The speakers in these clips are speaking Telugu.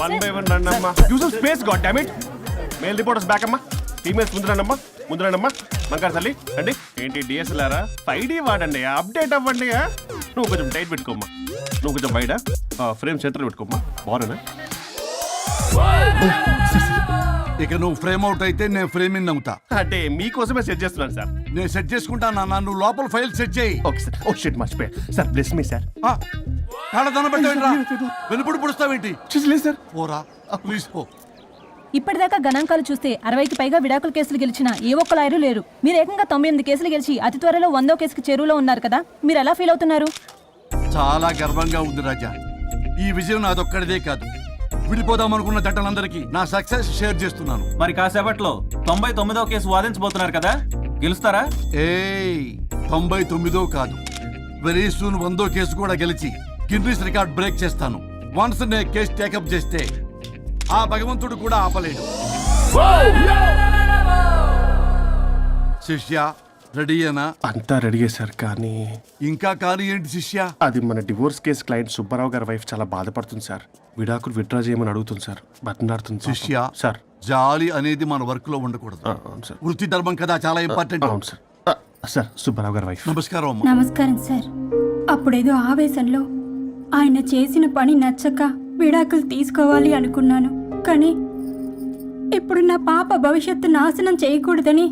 వన్ బై వన్ రండి అమ్మా. Use space god damn it. Male reporters back అమ్మా. ఫీమేల్స్ ముందు రండమ్మా బంగారు తల్లి రండి. ఏంటి డిఎస్ఎల్ఆరా 5D వాడండి, అప్డేట్ అవ్వండి. నువ్వు కొంచెం టైట్ పెట్టుకోమ్మా, నువ్వు కొంచెం వైడా ఫ్రేమ్ సెంటర్ పెట్టుకోమ్మా. బాగున్నా ఇక నువ్వు ఫ్రేమ్ అవుట్ అయితే నేను ఫ్రేమ్ ఇన్ అవుతా. అంటే మీకోసమే సెట్ చేస్తున్నాను సార్. నేను సెట్ చేసుకుంటాను. నువ్వు లోపల ఫైల్ సెట్ చేయి. Okay sir. ఓ షిట్ మర్చిపోయా సార్. Bless me sir. కళ్ళదన పెట్టేంట్రా, వెనుపుడు పుడుస్తావేంటి? లేదు సార్. పోరా ప్లీజ్ పో. ఇప్పటిదాకా గణాంకాలు చూస్తే 60కి పైగా విడాకుల కేసులు గెలిచిన ఏ ఒక్క లాయరు లేరు. మీరు ఏకంగా 98 కేసులు గెలిచి అతి త్వరలో 100వ కేసుకి చెరువులో ఉన్నారు కదా, మీరు ఎలా ఫీల్ అవుతున్నారు? చాలా గర్వంగా ఉంది రాజా. ఈ విజయం నాదొక్కడిదే కాదు, విడిపోదాం అనుకున్న జంటలందరికీ నా సక్సెస్ షేర్ చేస్తున్నాను. మరి కాసేపట్లో 99వ కేసు వాదించబోతున్నారు కదా, గెలుస్తారా? 99 కాదు, వెరీ సూన్ 100వ కేసు కూడా గెలిచి గిన్నిస్ రికార్డ్ బ్రేక్ చేస్తాను. వన్స్ నే కేసు టేకప్ చేస్తే ఆ భగవంతుడు కూడా ఆపలేడు. శిష్య రెడీయేనా? అంతా రెడీ సార్. కానీ ఇంకా కానీ ఏంటి శిష్య? అది మన డివోర్స్ కేసు క్లయింట్ సుబ్బారావు గారి వైఫ్ చాలా బాధపడుతుంది సార్. విడాకులు విత్డ్రా చేయమని అడుగుతుంది సార్, బతినాడుతుంది. శిష్య సార్, జాలి అనేది మన వర్క్ లో ఉండకూడదు. అవును సార్. వృత్తి ధర్మం కదా, చాలా ఇంపార్టెంట్. అవును సార్. సార్ సుబ్బారావు గారి వైఫ్. నమస్కారం అమ్మా. నమస్కారం సార్. అప్పుడేదో ఆవేశంలో ఆయన చేసిన పని నచ్చక విడాకులు తీసుకోవాలి అనుకున్నాను. కానీ ఇప్పుడు నా పాప భవిష్యత్తు నాశనం చేయకూడదని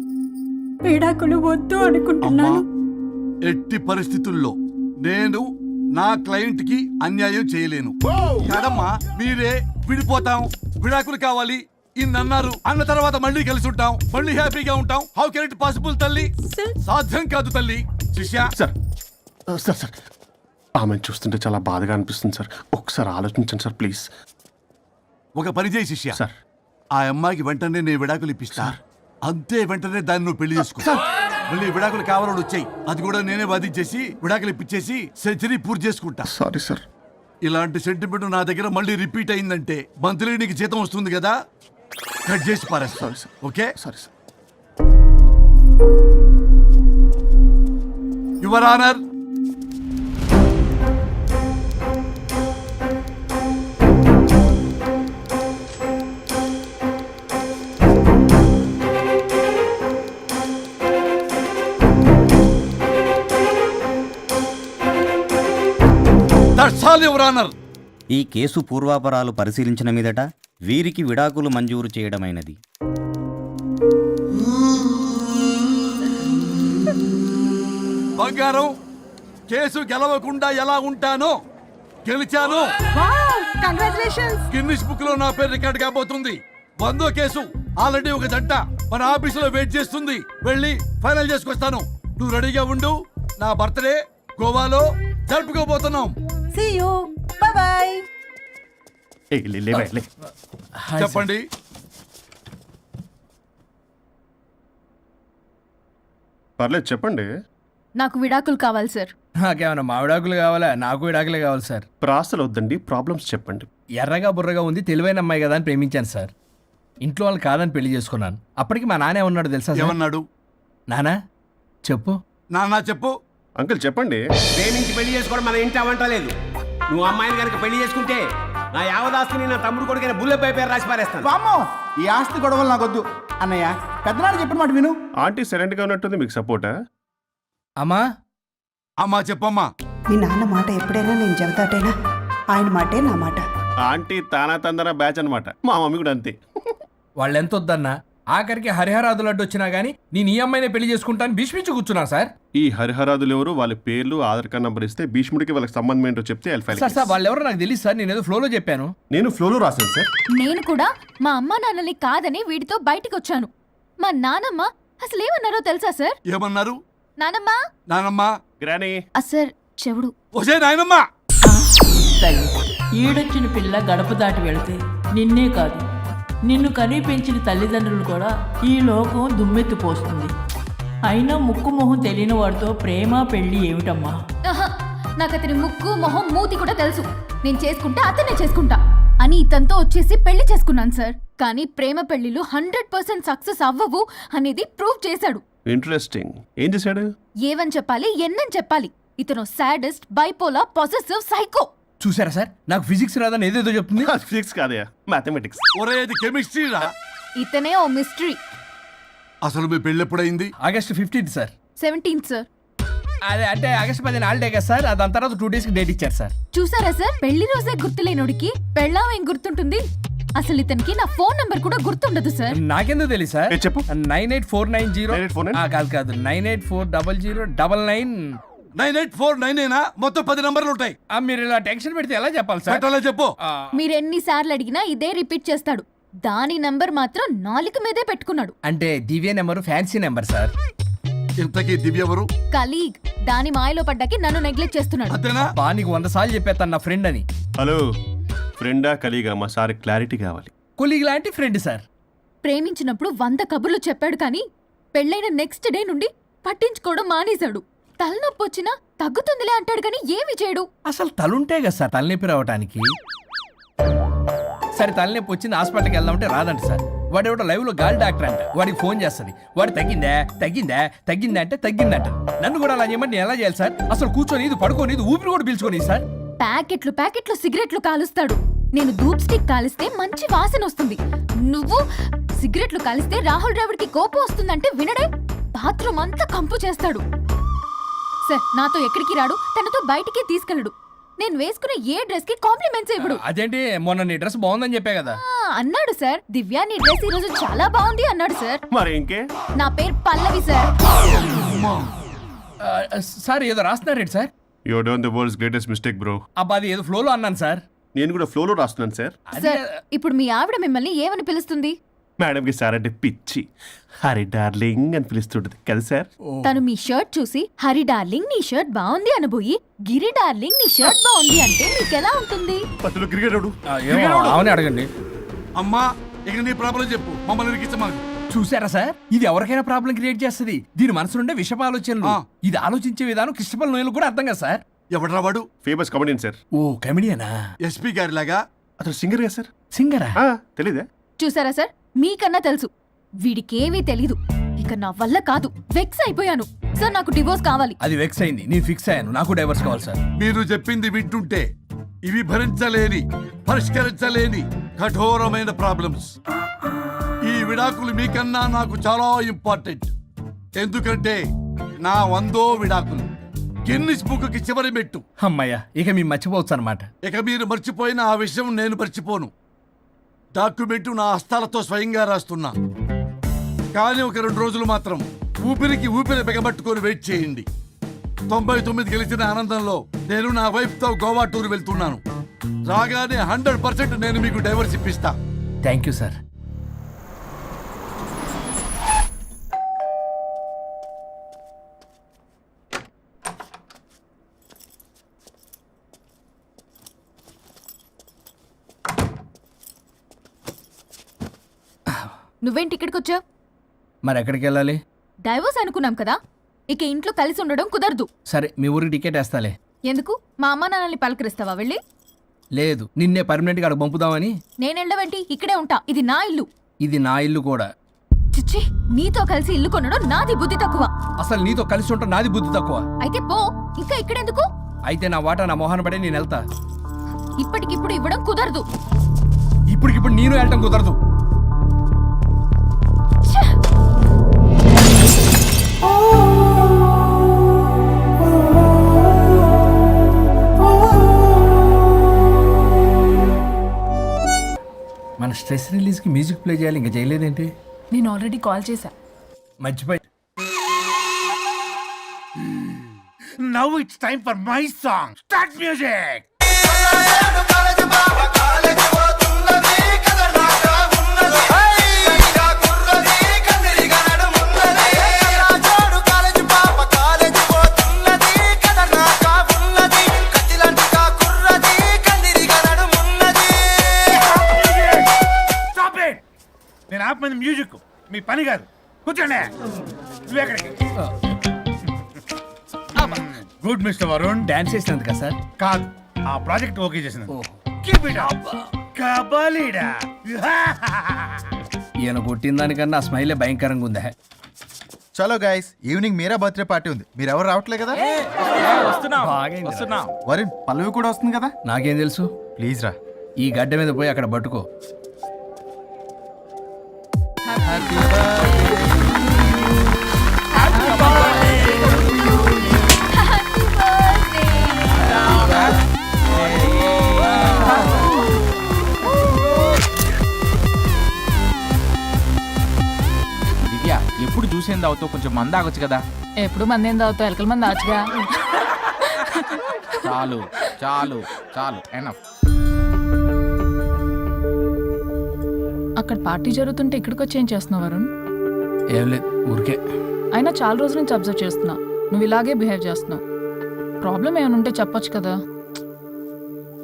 విడాకులు వద్దు అనుకుంటున్నాను. ఎట్టి పరిస్థితుల్లో నేను నా క్లయింట్ కి అన్యాయం చేయలేను. కాదమ్మా, మీరే విడిపోతాం, విడాకులు కావాలి ఇన్నన్నారు అన్న తర్వాత మళ్ళీ కలిసి ఉంటాం, మళ్ళీ హ్యాపీగా ఉంటాం. హౌ కెన్ ఇట్ పాసిబుల్ తల్లి? సాధ్యం కాదు తల్లి. శిష్య సార్ సార్ సార్ ఆమెను చూస్తుంటే చాలా బాధగా అనిపిస్తుంది సార్. ఒకసారి ఆలోచించండి సార్ ప్లీజ్. ఒక పని చేయి శిష్య, సార్ ఆ అమ్మాయికి వెంటనే నేను విడాకులు ఇప్పిస్తా. అంతే, వెంటనే దాన్ని నువ్వు పెళ్లి చేసుకో. మళ్ళీ విడాకులు కావాలని వచ్చాయి, అది కూడా నేనే వాదించేసి విడాకులు ఇప్పించేసి సెంచరీ పూర్తి చేసుకుంటా. Sorry sir. ఇలాంటి సెంటిమెంట్ నా దగ్గర మళ్ళీ రిపీట్ అయిందంటే మంత్లీ నీకు జీతం వస్తుంది కదా, కట్ చేసి పారేస్తా. Sorry sir. Okay sorry sir. Your honour, ఈ కేసు పూర్వాపరాలు పరిశీలించిన మీదట వీరికి విడాకులు మంజూరు చేయడమైనది. బంగారం, కేసు గెలవకుండా ఎలా ఉంటానో గెలిచాను. గిన్నిస్ బుక్ లో నా పేరు రికార్డ్ కాబోతుంది. 100వ కేసు ఆల్రెడీ ఒక జంట మన ఆఫీసులో వెయిట్ చేస్తుంది. వెళ్ళి ఫైనల్ చేసుకొస్తాను. నువ్వు రెడీగా ఉండు. నా బర్త్డే గోవాలో జరుపుకోబోతున్నాం. See you. Bye bye. చెప్పండి. పర్లేదు చెప్పండి. నాకు విడాకులు కావాలి సార్. నాకేమన్నా మా విడాకులు కావాలా? నాకు విడాకులే కావాలి సార్. ప్రాసలు వద్దండి, ప్రాబ్లమ్స్ చెప్పండి. ఎర్రగా బుర్రగా ఉంది, తెలివైన అమ్మాయి కదా అని ప్రేమించాను సార్. ఇంట్లో వాళ్ళు కాదని పెళ్లి చేసుకున్నాను. అప్పటికి మా నాన్న ఏమన్నాడు తెలుసా? ఏమన్నాడు? నానా చెప్పు. నాన్న చెప్పు. అంకుల్ చెప్పండి. ప్రేమించి పెళ్లి చేసుకోవడం మన ఇంటి అవంటలేదు. నువ్వు అమ్మాయిని కనుక పెళ్లి చేసుకుంటే నా యావదాస్తిని నా తమ్ముడు కొడుకైన బుల్లెపై పేరు రాసి పారేస్తాను. వామ్మో, ఈ ఆస్తి గొడవలు నాకొద్దు అన్నయ్య. పెద్దనాడు చెప్పిన మాట విను. ఆంటీ సైలెంట్ గా ఉన్నట్టుంది, మీకు సపోర్టా? అమ్మా అమ్మా చెప్పమ్మా. మీ నాన్న మాట ఎప్పుడైనా నేను చెబుతాటేనా? ఆయన మాటే నా మాట. ఆంటీ తానా తందన బ్యాచ్ అనమాట. మా మమ్మీ కూడా అంతే. వాళ్ళు ఎంత వద్దన్నా ఆఖరికి హరిహరాదులు అడ్డు వచ్చినా గానీ నేను ఈ అమ్మాయినే పెళ్లి చేసుకుంటాను భీష్మించి కూర్చున్నా సార్. ఈ హరిహరాదులు ఎవరు, వాళ్ళ పేర్లు ఆధార్ కార్డ్ నంబర్ ఇస్తే భీష్ముడికి వాళ్ళకి సంబంధం ఏంటో చెప్తే సార్ వాళ్ళు ఎవరో నాకు తెలియదు సార్. నేను ఏదో ఫ్లోలో చెప్పాను. నేను ఫ్లోలో రాశాను సార్. నేను కూడా మా అమ్మా నాన్నని కాదని వీడితో బయటికి వచ్చాను. మా నానమ్మ అసలు ఏమన్నారో తెలుసా సార్? ఏమన్నారు? నానమ్మ నానమ్మ గ్రానీ సార్ చెవుడు. ఒసే నాయనమ్మ, ఈడొచ్చిన పిల్ల గడప దాటి వెళితే నిన్నే కాదు నిన్ను కనీ పెంచిన తల్లిదండ్రులు కూడా ఈ లోకం దుమ్మెత్తిపోస్తుంది. అయినా ముక్కు మొహం తెలియని వాడితో ప్రేమ పెళ్లి ఏమిటమ్మా? నాకు అతని ముక్కు మొహం మూతి కూడా తెలుసు. నేను చేసుకుంటా అతనే చేసుకుంటా అని ఇతనితో వచ్చేసి పెళ్లి చేసుకున్నాను సార్. కానీ ప్రేమ పెళ్లిలు 100% సక్సెస్ అవ్వవు అనేది ప్రూవ్ చేశాడు. ఇంట్రెస్టింగ్. ఏం చేశాడు? ఏవని చెప్పాలి, ఎన్నని చెప్పాలి. ఇతను సాడెస్ట్, బైపోలా, పొసెసివ్, సైకో. చూసారా సార్, నాకు ఫిజిక్స్ రాదని ఏదేదో చెప్తుంది. ఫిజిక్స్ కాదయా, మ్యాథమెటిక్స్. ఒరే ఇది కెమిస్ట్రీ రా. ఇతనే ఓ మిస్టరీ. అసలు మీ పెళ్ళి ఎప్పుడైంది? August 15th sir. 17th sir. అదే అంటే ఆగస్ట్ 10 హాలిడే కదా సార్, దాని తర్వాత 2 days డేట్ ఇచ్చారు సార్. చూసారా సార్, పెళ్లి రోజే గుర్తులేనోడికి పెళ్ళాం ఏం గుర్తుంటుంది? అసలు ఇతనికి నా ఫోన్ నంబర్ కూడా గుర్తుండదు సార్. నాకెందుకు తెలియదు సార్? చెప్పు. 98490 98490? కాదు 9840099. 98499 మొత్తం 10 నంబర్లు ఉంటాయి. మీరు ఇలా టెన్షన్ పెడితే ఎలా చెప్పాలి సార్? పెట్టాలో చెప్పు. మీరు ఎన్నిసార్లు అడిగినా ఇదే రిపీట్ చేస్తాడు. దాని నంబర్ మాత్రం నాలుక మీదే పెట్టుకున్నాడు. అంటే దివ్య నెంబర్ ఫ్యాన్సీ నెంబర్ సార్. ఇంతకీ దివ్య ఎవరు? కలీగ్. దాని మాయలో పడ్డాకి నన్ను నెగ్లెక్ట్ చేస్తున్నాడు. అంతేనా? బా నీకు 100 సార్లు చెప్పేస్తాను నా ఫ్రెండ్ అని. హలో, ఫ్రెండా కలీగా? మా సార్ క్లారిటీ కావాలి. కొలీగ్ లాంటి ఫ్రెండ్ సార్. ప్రేమించినప్పుడు 100 కబుర్లు చెప్పాడు కానీ పెళ్ళైన నెక్స్ట్ డే నుండి పట్టించుకోవడం మానేశాడు. తలనొప్పి వచ్చినా తగ్గుతుందిలే అంటాడు కానీ ఏమి చేయడు. అసలు తలుంటే కదా సార్ తలనొప్పి రావటానికి. సరే తలనొప్పి వచ్చింది హాస్పిటల్కి వెళ్దామంటే రాదంట సార్. వాడు ఎవడో లైవ్ లో గాలి డాక్టర్ అంట, వాడికి ఫోన్ చేస్తుంది. వాడు తగ్గిందా అంటే తగ్గిందంట. నన్ను కూడా అలా చేయమంటే నేను ఎలా చేయాలి సార్? అసలు కూర్చొని ఇది పడుకోని ఇది ఊపిరి కూడా పీల్చుకొని సార్. ప్యాకెట్లు సిగరెట్లు కాలుస్తాడు. నేను ధూప్ స్టిక్ కాలిస్తే మంచి వాసన వస్తుంది. నువ్వు సిగరెట్లు కాలిస్తే రాహుల్ ద్రావిడ్కి కోపం వస్తుందంటే వినడే. బాత్రూమ్ అంతా కంపు చేస్తాడు. సార్ నాతో ఎక్కడికి రాడు, తనతో బయటికి తీసుకెళ్ళడు. నేను వేసుకునే ఏ డ్రెస్ కి కాంప్లిమెంట్స్ ఇవ్వడు. అదేంటి, మొన్న నీ డ్రెస్ బాగుందని చెప్పా కదా. అన్నాడు సార్. దివ్య నీ డ్రెస్ ఈ రోజు చాలా బాగుంది అన్నాడు సార్. మరి ఇంకే? నా పేరు పల్లవి సార్. సార్ ఏదో రాస్తున్నారేంటి sir? You done the world's greatest mistake bro. అబ్బా అది ఏదో ఫ్లోలో అన్నాను సార్. నేను కూడా ఫ్లోలో రాస్తున్నాను సార్. సార్ ఇప్పుడు మీ ఆవిడ మిమ్మల్ని ఏమని పిలుస్తుంది? మేడంకి సార్ అంటే పిచ్చి. హరి డార్లింగ్ అని పిలుస్తుంటది కదా సార్. తను మీ షర్ట్ చూసి హరి డార్లింగ్ నీ షర్ట్ బాగుంది అనబోయి గిరి డార్లింగ్ నీ షర్ట్ బాగుంది అంటే మీకు ఎలా ఉంటుంది? పత్తులు క్రికెటోడు. అవునే అడగండి. అమ్మా ఇక నీ ప్రాబ్లం చెప్పు, మమ్మల్ని ఇరికించమని. చూసారా సార్, ఇది ఎవరికైనా ప్రాబ్లం క్రియేట్ చేస్తుంది. దీని మనసు నుండే విషప ఆలోచనలు. ఇది ఆలోచించే విధానం కృష్ణపల్ నోయలు కూడా అర్థం కదా సార్. ఎవడరా వాడు? Famous comedian sir. ఓ కమెడియనా? ఎస్పీ గారి లాగా? అతను సింగర్ కదా సార్. సింగరా? తెలీదా? చూసారా సార్, మీకన్నా తెలుసు. వీడికేమీ తెలీదు. ఇక నా వల్ల కాదు, వెక్స్ అయిపోయాను సార్. నాకు డివోర్స్ కావాలి. అది వెక్స్ అయింది, నేను ఫిక్స్ అయ్యాను. నాకు డైవర్స్ కావాలి సార్. మీరు చెప్పింది వింటుంటే ఇవి భరించలేని, పరిష్కరించలేని కఠోరమైన ప్రాబ్లమ్స్. ఈ విడాకులు మీకన్నా నాకు చాలా ఇంపార్టెంట్. ఎందుకంటే నా 100వ విడాకులు గిన్నిస్ బుక్కి చివరి మెట్టు. అమ్మయ్య, ఇక మేము మర్చిపోవచ్చు అనమాట. ఇక మీరు మర్చిపోయిన ఆ విషయం నేను మర్చిపోను. డాక్యుమెంటు నా హస్తాలతో స్వయంగా రాస్తున్నా. కానీ ఒక 2 రోజులు మాత్రం ఊపిరికి ఊపిరి బిగబట్టుకొని వెయిట్ చేయండి. 99 గెలిచిన ఆనందంలో నేను నా వైఫ్తో గోవా టూర్ వెళ్తున్నాను. రాగానే 100% నేను మీకు డైవర్స్ ఇప్పిస్తా. Thank you sir. నువ్వేంటి ఇక్కడికి వచ్చావు? మరి ఎక్కడికి వెళ్ళాలి? డైవోర్స్ అనుకున్నాం కదా, ఇక ఇంట్లో కలిసి ఉండడం కుదరదు. సరే మీ ఊరికి టికెట్ వేస్తాలే. ఎందుకు? మా అమ్మ నాన్నల్ని పలకరిస్తావా వెళ్ళి? లేదు, నిన్నే పర్మనెంట్ గా అక్కడ పంపుదామని. నేను వెళ్ళవేంటి, ఇక్కడే ఉంటా. ఇది నా ఇల్లు. ఇది నా ఇల్లు కూడా. చిచ్చి, నీతో కలిసి ఇల్లు కొనడం నాది బుద్ధి తక్కువ. అసలు నీతో కలిసి ఉంటా నాది బుద్ధి తక్కువ. అయితే పో, ఇంకా ఇక్కడెందుకు? అయితే నా వాటా నా మొహాన పడే నేను వెళ్తా. ఇప్పటికిప్పుడు ఇవ్వడం కుదరదు. ఇప్పటికిప్పుడు నేను వెళ్ళటం కుదరదు. మన స్ట్రెస్ రిలీజ్ కి మ్యూజిక్ ప్లే చేయాలి, ఇంకా చేయలేదేంటి? నేను ఆల్రెడీ కాల్ చేశా. మర్చిపోయి. Now it's time for my song. Start music. నేను ఆపమంది మ్యూజిక్, మీ పని కాదు. కూర్చోండి. నువ్వెక్కడికి? Good mister Varun. డాన్స్ చేసినందుకు కదా సార్? కాదు, ఆ ప్రాజెక్ట్ ఓకే చేసిన. Keep it up. కబాలీడా. ఈయన కొట్టిన దానికన్నా ఆ స్మైలే భయంకరంగా ఉందా? చలో guys, evening Meera birthday party ఉంది. మీరు ఎవరు రావట్లే కదా? వరుణ్, పల్లవి కూడా వస్తుంది కదా? నాకేం తెలుసు? ప్లీజ్ రా. ఈ గడ్డ మీద పోయి అక్కడ పట్టుకో. దివ్య, ఎప్పుడు చూసేంది అవుతావు, కొంచెం మంద ఆగొచ్చు కదా. ఎప్పుడు మంది ఏం తాగుతావు? ఎలకల మంది ఆచుగా. చాలు చాలు చాలు, ఎనఫ్. అక్కడ పార్టీ జరుగుతుంటే ఇక్కడికి వచ్చి ఏం చేస్తున్నావు వరుణ్? ఏం లేదు, ఊరికే. అయినా చాలా రోజుల నుంచి అబ్జర్వ్ చేస్తున్నా, నువ్వు ఇలాగే బిహేవ్ చేస్తున్నావు. ప్రాబ్లం ఏమైనా ఉంటే చెప్పొచ్చు కదా.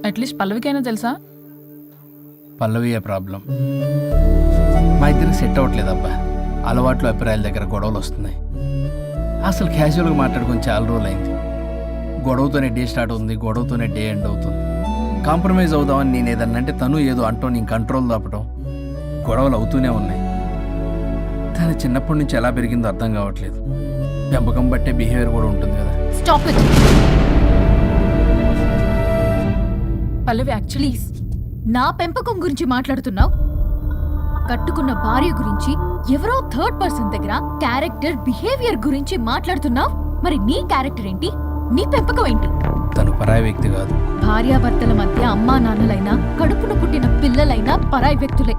అట్లీస్ట్ పల్లవికైనా తెలుసా? పల్లవియే ప్రాబ్లం. మా ఇద్దరికి సెట్ అవ్వట్లేదు అబ్బా. అలవాట్లు అభిప్రాయాల దగ్గర గొడవలు వస్తున్నాయి. అసలు క్యాజువల్గా మాట్లాడుకొని చాలా రోజులు అయింది. గొడవతోనే డే స్టార్ట్ అవుతుంది, గొడవతోనే డే ఎండ్ అవుతుంది. కాంప్రమైజ్ అవుదామని నేను ఏదన్నా అంటే తను ఏదో అంటూ నేను కంట్రోల్ తప్పడం, గొడవలు అవుతూనే ఉన్నాయి. తను చిన్నప్పటి నుంచి ఎలా పెరిగిందో అర్థం కావట్లేదు. పెంపకం బట్టే బిహేవియర్ కూడా ఉంటుంది కదా. Stop it. పల్లవి, యాక్చువల్లీ నా పెంపకం గురించి మాట్లాడుతున్నావు. కట్టుకున్న భార్య గురించి ఎవరో థర్డ్ పర్సన్ దగ్గర క్యారెక్టర్ బిహేవియర్ గురించి మాట్లాడుతున్నావు. మరి నీ క్యారెక్టర్ ఏంటి? నీ పెంపకం ఏంటి? తను పరాయి వ్యక్తి కాదు. భార్యాభర్తల మధ్య అమ్మా నాన్నలైనా కడుపున పుట్టిన పిల్లలైనా పరాయి వ్యక్తులే.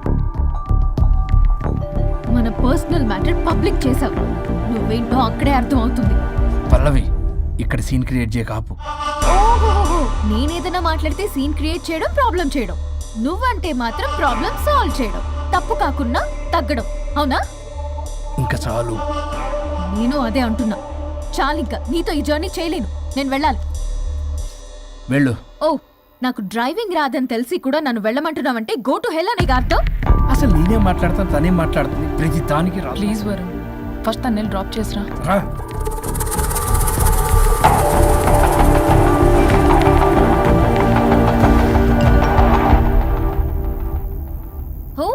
మన పర్సనల్ మ్యాటర్ పబ్లిక్ చేసావు. నువ్వేంటో అక్కడే అర్థం అవుతుంది. పల్లవి, ఇక్కడ సీన్ క్రియేట్ చేయ కాపు. ఓహోహోహో, నేనేదైనా మాట్లాడితే సీన్ క్రియేట్ చేయడం, ప్రాబ్లం చేయడం. నువ్వంటే మాత్రం ప్రాబ్లం సాల్వ్ చేయడం, తప్పు కాకుండా తగ్గడం. అవునా? ఇంకా చాలు. నేను అదే అంటున్నా. చాలింకా నీతో ఈ జర్నీ చేయలేను. నేను వెళ్ళాలి. వెళ్ళు. ఓ, నాకు డ్రైవింగ్ రాదని తెలిసి కూడా నన్ను వెళ్ళమంటున్నావంటే గో టు హెల్ అనే అర్థం. అసలు నేనేం మాట్లాడతాను, తనేం మాట్లాడుతుంది, ప్రతి దానికి రా. ప్లీజ్ వరుణ్, ఫస్ట్ తను డ్రాప్ చేసిరా. రా. ఓ,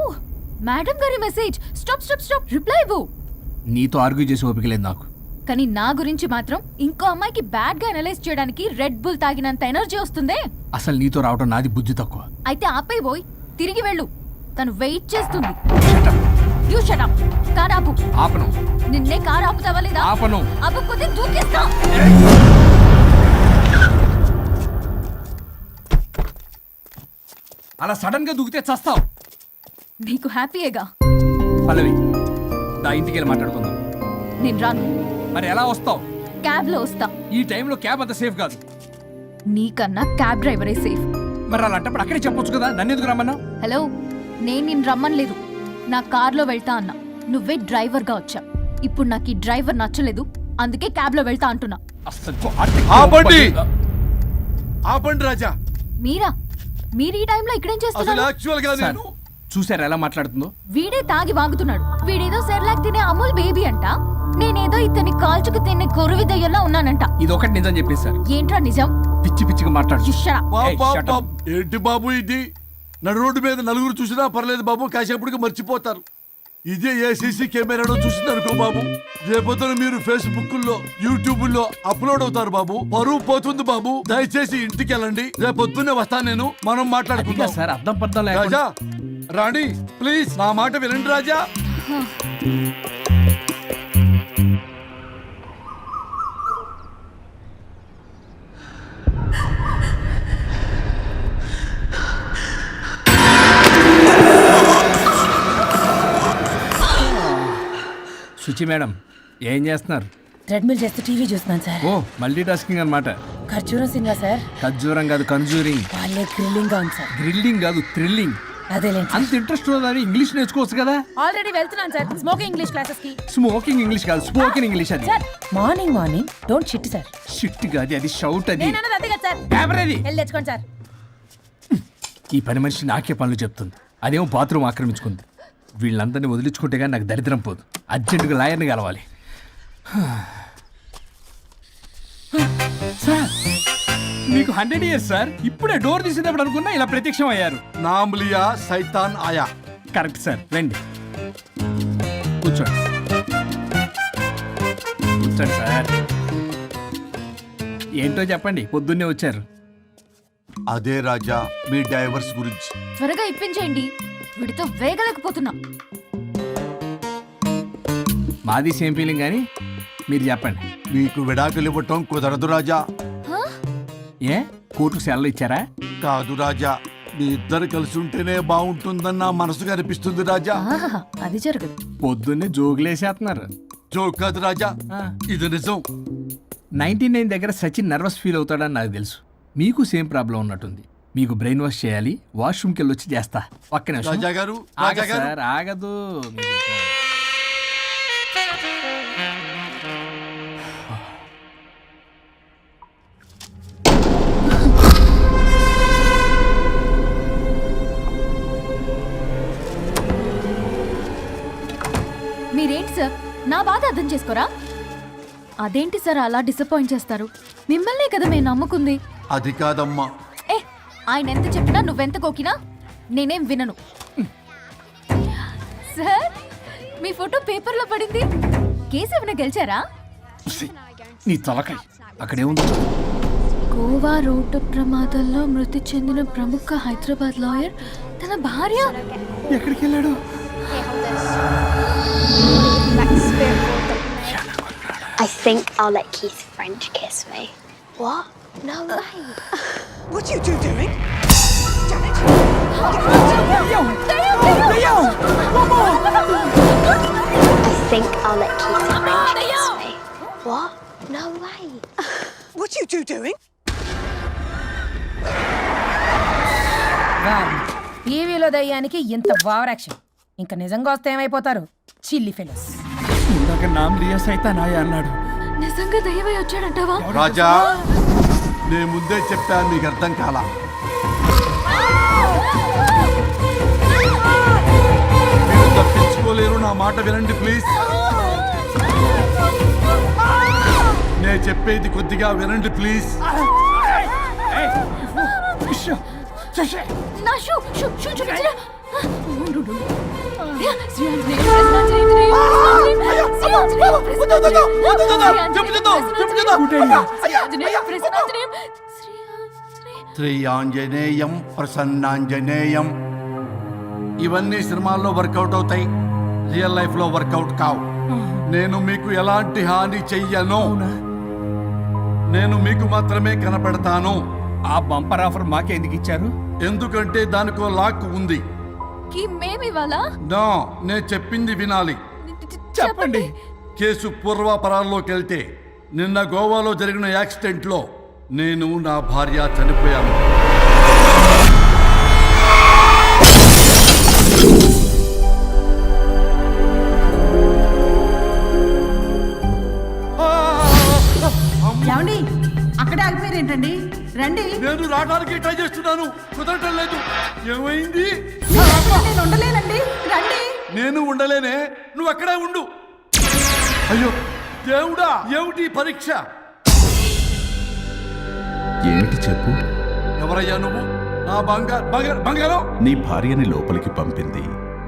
మేడం గారి message. Stop stop stop, reply ఇవ్వు. నీతో ఆర్గ్యూ చేసి ఓపిక లేదు నాకు. కానీ నా గురించి మాత్రం ఇంకో అమ్మాయికి బ్యాడ్ గా అనలైజ్ చేయడానికి రెడ్ బుల్ తాగినంత ఎనర్జీ వస్తుందే. అసలు నీతో రావటం నాది బుద్ధి తక్కువ. అయితే ఆపై పోయి తిరిగి వెళ్ళు. తను వెయిట్ చేస్తుంది. You shut up. కార్ ఆపు. ఆపను. నిన్నే కార్ ఆపుతావా లేదా? ఆపను. ఆపకపోతే దూకేస్తా. అలా సడన్ గా దూకితే చస్తావు. నీకు హ్యాపీయేగా? పల్లవి, నా ఇంటికి వెళ్ళి మాట్లాడుకుందాం. నేను రాను. మరి ఎలా వస్తావు? క్యాబ్ లో వస్తా. ఈ టైంలో క్యాబ్ అంత సేఫ్ కాదు. నీకన్నా క్యాబ్ డ్రైవరే సేఫ్. మరి అలాంటప్పుడు అక్కడే చెప్పొచ్చు కదా, నన్ను ఎందుకు రమ్మన్నా? హలో, నేను నిన్ను రమ్మనలేదు. నా కార్లో వెళ్తా అన్నా. నువ్వే డ్రైవర్ గా వచ్చా. ఇప్పుడు నాకు ఈ డ్రైవర్ నచ్చలేదు, అందుకే క్యాబ్ లో వెళ్తా అంటున్నా. ఆపండి, ఆపండి రాజా. మీరా? మీరు ఈ టైంలో ఇక్కడేం అసలు చేస్తున్నారు? యాక్చువల్ గా సార్, నేను చూసారా ఎలా మాట్లాడుతుందో? వీడే తాగి వాగుతున్నాడు. వీడేదో సెర్లాక్ తినే అమూల్ బేబీ అంట. నేనేదో ఇతన్ని కాల్చుకు తినే కొరువి దయ్యంలా ఉన్నానంట. ఇది ఒకటి నిజం చెప్పేసి సార్. ఏంట్రా నిజం? పిచ్చి పిచ్చిగా మాట్లాడు. You shut up. పాప, ఏంటి బాబు ఇది? నడు రోడ్డు మీద నలుగురు చూసినా పర్లేదు బాబు, కాసేపటికి మర్చిపోతారు. ఇదే ఏసీసీ కెమెరాలో చూసింది అనుకో బాబు, రేపొద్దున మీరు ఫేస్బుక్ లో, యూట్యూబ్ లో అప్లోడ్ అవుతారు బాబు. పరువు పోతుంది బాబు. దయచేసి ఇంటికి వెళ్ళండి, రేపొద్దునే వస్తాను నేను, మనం మాట్లాడుకుందాం. సార్, అర్థం పర్థం రాజా, రాణి, ప్లీజ్ నా మాట వినండి రాజా. శుచి మేడం, ఏం చేస్తున్నారు? ట్రెడ్మిల్ చేస్తూ టీవీ చూస్తున్నాను సార్. ఓ, మల్టీ టాస్కింగ్ అనమాట. ఖర్జూరం సినిమా సార్. ఖర్జూరం కాదు, కన్జూరింగ్. వాళ్ళే థ్రిల్లింగ్ గా ఉంది సార్. గ్రిల్లింగ్ కాదు, థ్రిల్లింగ్. అదేలేండి. అంత ఇంట్రెస్ట్ ఉన్నదని ఇంగ్లీష్ నేర్చుకోవచ్చు కదా. ఆల్రెడీ వెళ్తున్నాను సార్ స్మోకింగ్ ఇంగ్లీష్ క్లాసెస్ కి. స్మోకింగ్ ఇంగ్లీష్ కాదు, స్పోకెన్ ఇంగ్లీష్. అది sir, morning don't shit sir. Shit కాదు, అది షౌట్. అది నేనన్నది అదే కదా సార్. పేపర్ అది. వెళ్ళి తెచ్చుకోండి సార్. ఈ పని మనిషి నాకే పనులు చెప్తుంది, అదేమో బాత్రూమ్ ఆక్రమించుకుంది. వీళ్ళందరినీ వదిలించుకుంటే కానీ నాకు దరిద్రం పోదు. అర్జెంటుగా లాయర్ని కలవాలి. సార్, మీకు 100 years సార్. ఇప్పుడే డోర్ తీసేటప్పుడు అనుకున్నా ఇలా ప్రత్యక్షం అయ్యారు. నామ్ లియా సైతాన్ ఆయా. కరెక్ట్ సార్, రండి. కూర్చోండి కూర్చోండి సార్. ఏంటో చెప్పండి, పొద్దున్నే వచ్చారు. అదే రాజా మీ డైవర్స్ గురించి. త్వరగా ఇప్పించేయండి, వీడితో వేగలేకపోతున్నా. మాది సేమ్ ఫీలింగ్ కానీ మీరు చెప్పండి. మీకు విడాకులు ఇవ్వటం కుదరదు రాజా. ఏ కోర్టుకు సెలవు ఇచ్చారా? కాదు రాజా, మీ ఇద్దరు కలిసి ఉంటేనే బాగుంటుందని నా మనసుకు అనిపిస్తుంది రాజా. ఆహాహా, అది జరగదు. పొద్దున్నే జోగులేసేస్తున్నారు. జోక్ కాదు రాజా, ఇది నిజం. 99 దగ్గర సచిన్ నర్వస్ ఫీల్ అవుతాడని నాకు తెలుసు. మీకు సేమ్ ప్రాబ్లం ఉన్నట్టుంది. మీకు బ్రెయిన్ వాష్ చేయాలి, వాష్రూమ్కి వెళ్ళి వచ్చి చేస్తా. పక్కన రాజా గారు, రాజా గారు. సార్ ఆగదు. మీరేంటి సార్ నా బాధ అర్థం చేసుకోరా? అదేంటి సార్ అలా డిసప్పాయింట్ చేస్తారు? మిమ్మల్నే కదా మేము నమ్ముకుంది. అది కాదమ్మా. ఏ ఆయన ఎంత చెప్పినా నువ్వెంత కోకినా నేనేం వినను. సార్ మీ ఫోటో పేపర్లో పడింది. కేసు ఏమైనా గెలిచారా? నీ తలకాయ అక్కడేముంది? గోవా రోడ్డు ప్రమాదంలో మృతి చెందిన ప్రముఖ హైదరాబాద్ లాయర్ తన భార్య ఎక్కడికి వెళ్ళాడు? I think I'll let Keith's friend kiss me. What? No way. What are you doing? I think I'll let Keith's friend kiss me. What? No way. What are you doing? టీవీలో దయ్యానికి ఇంత ఓవర్ యాక్షన్. ఇంకా నిజంగా వస్తే ఏమైపోతారు? చిల్లి ఫెలోస్. ఇందాక నామ్ లియా సైతానాయ అన్నాడు. నిజంగా దయ్యమై వచ్చాడంటావా? రాజా నేను ముందే చెప్పాను, మీకు అర్థం కాలా. మీరు తప్పించుకోలేరు, నా మాట వినండి ప్లీజ్. నేను చెప్పేది కొద్దిగా వినండి ప్లీజ్. నా షూ షూ షూ చూపించరా? శ్రీ ఆంజనేయం ప్రసన్నాంజనేయం. ఇవన్నీ సినిమాల్లో వర్కౌట్ అవుతాయి, రియల్ లైఫ్ లో వర్కౌట్ కావు. నేను మీకు ఎలాంటి హాని చెయ్యను. నేను మీకు మాత్రమే కనపడతాను. ఆ బంపర్ ఆఫర్ మాకే ఎందుకు ఇచ్చారు? ఎందుకంటే దానికో లాక్ ఉంది. మేమివాలా? నో, నేను చెప్పింది వినాలి. చెప్పండి. కేసు పూర్వాపరాల్లోకి వెళ్తే నిన్న గోవాలో జరిగిన యాక్సిడెంట్లో నేను నా భార్య చనిపోయాను. ఏమండి అక్కడే ఆగిపోయారేంటండి? రండి. నేను రావడానికి ట్రై చేస్తున్నాను, కుదరటం లేదు. ఏమైంది? నేను ఉండలేనండి, రండి. నేను ఉండలేనే, నువ్వు అక్కడే ఉండు. అయ్యో దేవుడా, ఏమిటి పరీక్ష? ఏమిటి చెప్పు? ఎవరయ్యా నువ్వు? నా బంగారం. నీ భార్యని లోపలికి పంపింది,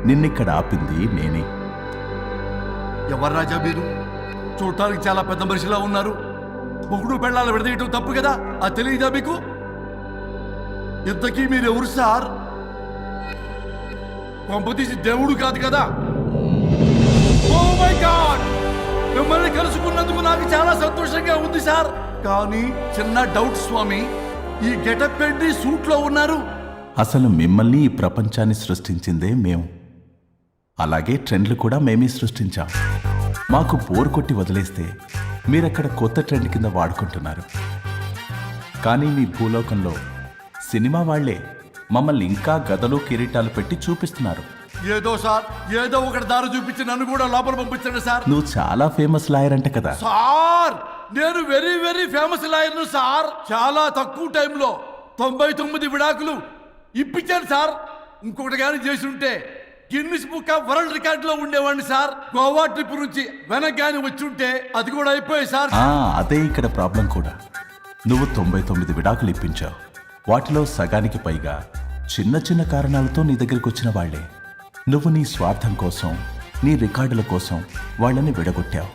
నిన్నిక్కడ ఆపింది నేనే. ఎవరు రాజా మీరు? చూడటానికి చాలా పెద్ద మనిషిలా ఉన్నారు. మొగుడు పెళ్ళాలు విడదీయటం తప్పు కదా, అది తెలియదా మీకు? ఇంతకీ మీరు ఎవరు సార్? కొంపతీసి దేవుడు కాదు కదా? ఓ మై గాడ్, మిమ్మల్ని కలుసుకున్నందుకు నాకు చాలా సంతోషంగా ఉంది సార్. కానీ చిన్న డౌట్ స్వామి, ఈ గెటప్ పెట్టి సూట్ లో ఉన్నారు. అసలు మిమ్మల్ని ఈ ప్రపంచాన్ని సృష్టించిందే మేము. అలాగే ట్రెండ్లు కూడా మేమే సృష్టించాం. మాకు బోర్ కొట్టి వదిలేస్తే మీరక్కడ కొత్త ట్రెండ్ కింద వాడుకుంటున్నారు. కానీ మీ భూలోకంలో సినిమా వాళ్లే మమ్మల్ని ఇంకా గదలు కిరీటాలు పెట్టి చూపిస్తున్నారు. ఏదో సార్, ఏదో ఒకటి దారి చూపించి నన్ను కూడా లోపల పంపించండి సార్. నువ్వు చాలా ఫేమస్ లాయర్ అంట కదా? సార్ నేను వెరీ వెరీ ఫేమస్ లాయర్ను సార్. చాలా తక్కువ టైంలో 99 విడాకులు ఇప్పించాను సార్. ఇంకొకటి కానీ చేసి ఉంటే Guinness book of world record లో ఉండేవాడిని సార్. గోవా ట్రిప్ నుంచి వెనక్ గాని వచ్చి ఉంటే అది కూడా అయిపోయాయి సార్. అదే ఇక్కడ ప్రాబ్లం కూడా. నువ్వు 99 విడాకులు ఇప్పించావు. వాటిలో సగానికి పైగా చిన్న చిన్న కారణాలతో నీ దగ్గరికి వచ్చిన వాళ్లే. నువ్వు నీ స్వార్థం కోసం నీ రికార్డుల కోసం వాళ్ళని విడగొట్టావు.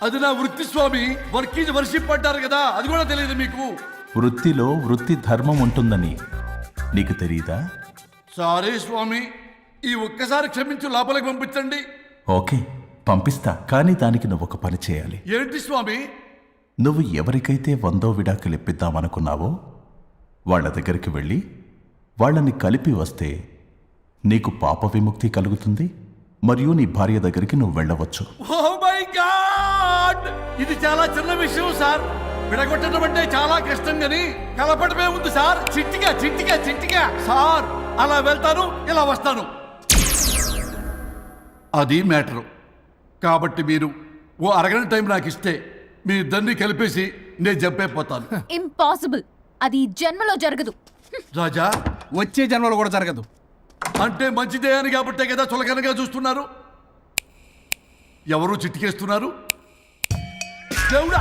అది నా వృత్తి స్వామి. వర్క్ ఈజ్ వర్షిప్ అంటారు కదా, అది కూడా తెలియదు మీకు. వృత్తిలో వృత్తి ధర్మం ఉంటుందని నీకు తెలియదా? సారీ స్వామి, ఈ ఒక్కసారి క్షమించు, లోపలికి పంపించండి. ఓకే, పంపిస్తా. కానీ దానికి నువ్వు ఒక పని చేయాలి. ఏంటి స్వామి? నువ్వు ఎవరికైతే 100వ విడాకులు ఇప్పిద్దామనుకున్నావో వాళ్ళ దగ్గరికి వెళ్ళి వాళ్ళని కలిపి వస్తే నీకు పాప విముక్తి కలుగుతుంది, మరియు నీ భార్య దగ్గరికి నువ్వు వెళ్ళవచ్చు. ఓ మై గాడ్, ఇది చాలా చిన్న విషయం సార్. విడగొట్టడం అంటే చాలా కష్టం గని కలపడమే ఉంది సార్. చిట్టిగా చిట్టిగా చిట్టిగా సార్. అలా వెళ్తాను, ఇలా వస్తాను, అది మ్యాటరు. కాబట్టి మీరు ఓ అరగంట టైం నాకు ఇస్తే మీ ఇద్దరిని కలిపేసి నేను చంపైపోతాను. ఇంపాసిబుల్. అది ఈ జన్మలో జరగదు. రాజా, వచ్చే జన్మలో కూడా జరగదు. అంటే మంచిదే అని కాబట్టే కదా చులకనగా చూస్తున్నారు. ఎవరు చిట్టికేస్తున్నారు? దేవుడా,